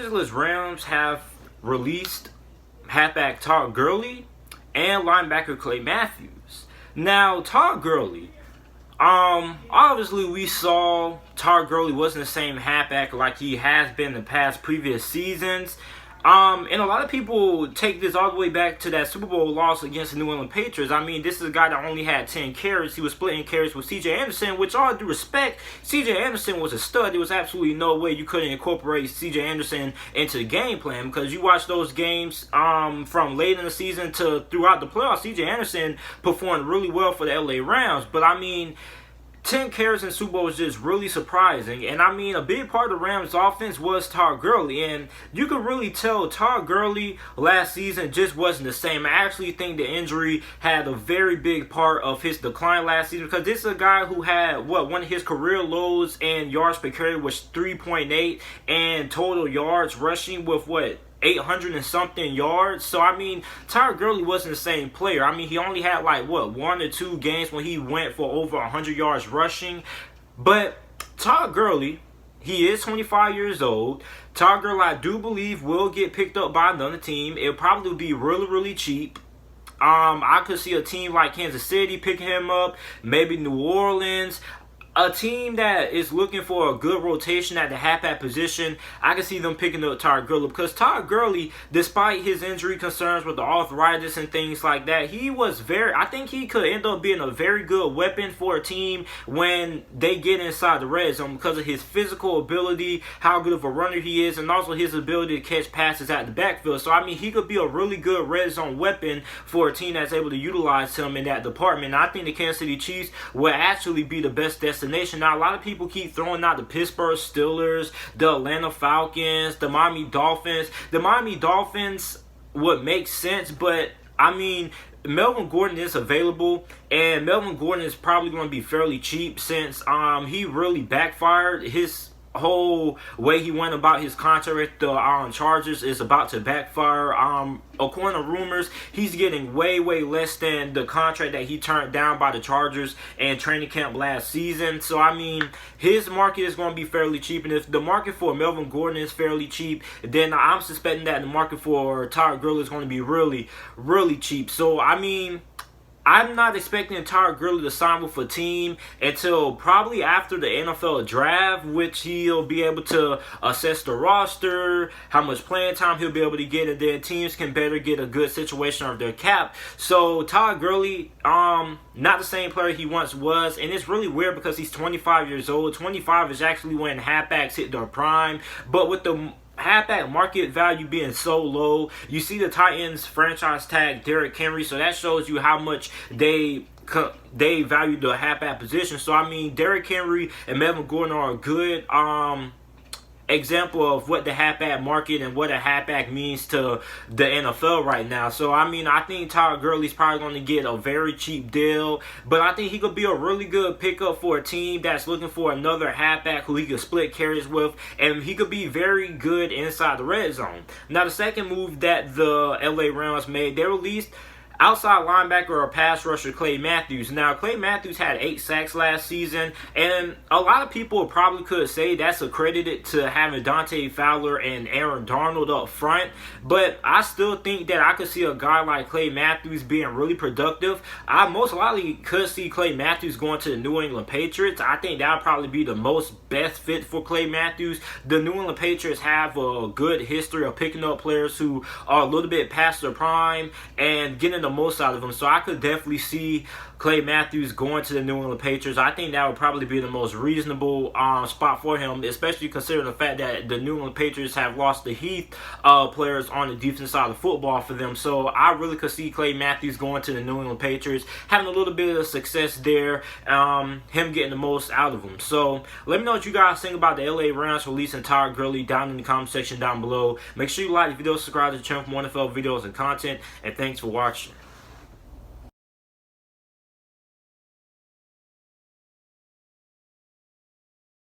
Angeles Rams have released halfback Todd Gurley and linebacker Clay Matthews. Now, Todd Gurley, obviously we saw Todd Gurley wasn't the same halfback like he has been in the past previous seasons. And a lot of people take this all the way back to that Super Bowl loss against the New England Patriots. I mean, this is a guy that only had 10 carries. He was splitting carries with C.J. Anderson, which, all due respect, C.J. Anderson was a stud. There was absolutely no way you couldn't incorporate C.J. Anderson into the game plan, because you watch those games from late in the season to throughout the playoffs. C.J. Anderson performed really well for the L.A. Rams, but I mean, 10 carries in Super Bowl was just really surprising. And I mean, a big part of the Rams offense was Todd Gurley. And you could really tell Todd Gurley last season just wasn't the same. I actually think the injury had a very big part of his decline last season, because this is a guy who had, one of his career lows in yards per carry was 3.8, and total yards rushing with 800 and something yards. So I mean, Todd Gurley wasn't the same player. I mean, he only had 1 or 2 games when he went for over 100 yards rushing. But Todd Gurley, he is 25 years old. Todd Gurley, I do believe, will get picked up by another team. It'll probably be really, really cheap. I could see a team like Kansas City picking him up, maybe New Orleans. A team that is looking for a good rotation at the halfback position, I can see them picking up Todd Gurley, because Todd Gurley, despite his injury concerns with the arthritis and things like that, I think he could end up being a very good weapon for a team when they get inside the red zone, because of his physical ability, how good of a runner he is, and also his ability to catch passes at the backfield. So I mean, he could be a really good red zone weapon for a team that's able to utilize him in that department. And I think the Kansas City Chiefs will actually be the best destination. Now, a lot of people keep throwing out the Pittsburgh Steelers, the Atlanta Falcons, the Miami Dolphins. The Miami Dolphins would make sense, but I mean, Melvin Gordon is available, and Melvin Gordon is probably going to be fairly cheap, since he really backfired. His whole way he went about his contract with the Chargers is about to backfire. According to rumors, he's getting way less than the contract that he turned down by the Chargers in training camp last season. So I mean, his market is going to be fairly cheap, and if the market for Melvin Gordon is fairly cheap, then I'm suspecting that the market for Todd Gurley is going to be really cheap. So I mean, I'm not expecting Todd Gurley to sign with a team until probably after the NFL draft, which he'll be able to assess the roster, how much playing time he'll be able to get, and then teams can better get a good situation of their cap. So Todd Gurley, not the same player he once was, and it's really weird because he's 25 years old. 25 is actually when halfbacks hit their prime, but with the halfback market value being so low, you see the Titans franchise tag Derrick Henry, so that shows you how much they value the halfback position. So I mean, Derrick Henry and Melvin Gordon are a good example of what the halfback market and what a halfback means to the NFL right now. So I mean, I think Todd Gurley's probably going to get a very cheap deal, but I think he could be a really good pickup for a team that's looking for another halfback who he could split carries with, and he could be very good inside the red zone. Now, the second move that the LA Rams made, they released outside linebacker or pass rusher Clay Matthews. Now, Clay Matthews had 8 sacks last season, and a lot of people probably could say that's accredited to having Dante Fowler and Aaron Donald up front, but I still think that I could see a guy like Clay Matthews being really productive. I most likely could see Clay Matthews going to the New England Patriots. I think that would probably be the most best fit for Clay Matthews. The New England Patriots have a good history of picking up players who are a little bit past their prime and getting the most out of them. So I could definitely see Clay Matthews going to the New England Patriots. I think that would probably be the most reasonable spot for him, especially considering the fact that the New England Patriots have lost the Heath players on the defensive side of football for them. So I really could see Clay Matthews going to the New England Patriots, having a little bit of success there, him getting the most out of them. So let me know what you guys think about the LA Rams releasing Todd Gurley down in the comment section down below. Make sure you like the video, subscribe to the channel for more NFL videos and content, and thanks for watching.